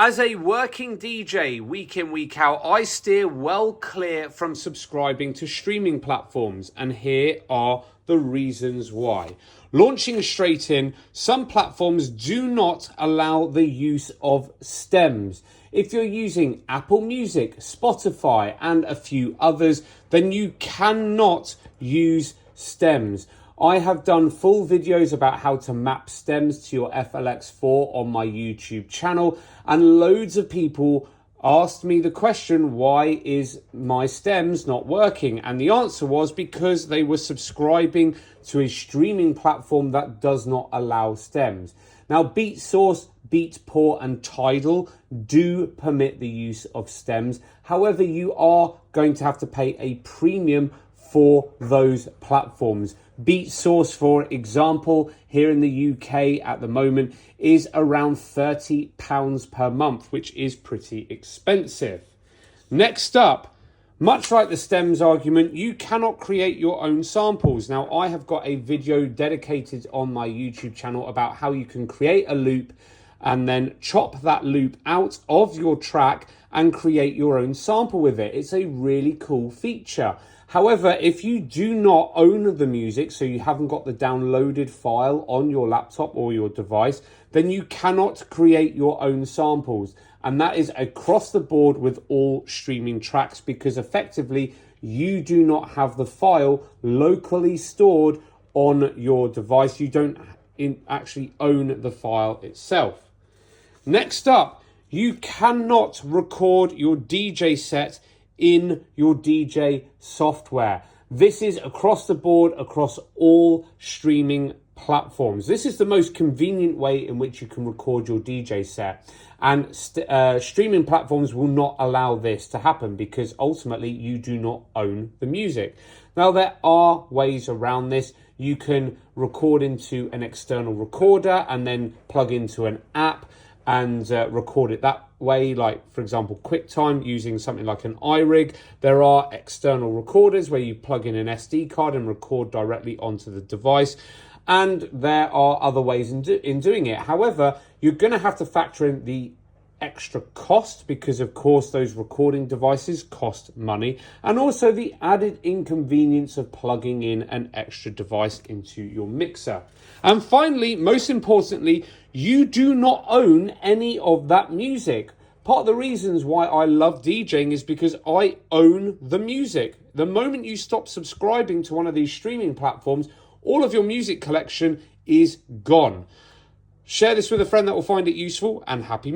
As a working DJ, week in, week out, I steer well clear from subscribing to streaming platforms, and here are the reasons why. Launching straight in, some platforms do not allow the use of stems. If you're using Apple Music, Spotify, and a few others, then you cannot use stems. I have done full videos about how to map stems to your FLX4 on my YouTube channel, and loads of people asked me the question, why is my stems not working? And the answer was because they were subscribing to a streaming platform that does not allow stems. Now, Beatsource, Beatport, and Tidal do permit the use of stems. However, you are going to have to pay a premium for those platforms. Beatsource, for example, here in the UK at the moment is around £30 per month, which is pretty expensive. Next up, much like the stems argument, you cannot create your own samples. Now, I have got a video dedicated on my YouTube channel about how you can create a loop and then chop that loop out of your track and create your own sample with it. It's a really cool feature. However, if you do not own the music, so you haven't got the downloaded file on your laptop or your device, then you cannot create your own samples. And that is across the board with all streaming tracks, because effectively you do not have the file locally stored on your device. You don't actually own the file itself. Next up, you cannot record your DJ set in your DJ software. This is across the board, across all streaming platforms. This is the most convenient way in which you can record your DJ set. And streaming platforms will not allow this to happen because ultimately you do not own the music. Now, there are ways around this. You can record into an external recorder and then plug into an app and record it that way, like for example QuickTime using something like an iRig. There are external recorders where you plug in an SD card and record directly onto the device, and there are other ways in doing it. However, you're going to have to factor in the extra cost, because of course those recording devices cost money, and also the added inconvenience of plugging in an extra device into your mixer. And finally, most importantly, you do not own any of that music. Part of the reasons why I love DJing is because I own the music. The moment you stop subscribing to one of these streaming platforms, all of your music collection is gone. Share this with a friend that will find it useful, and happy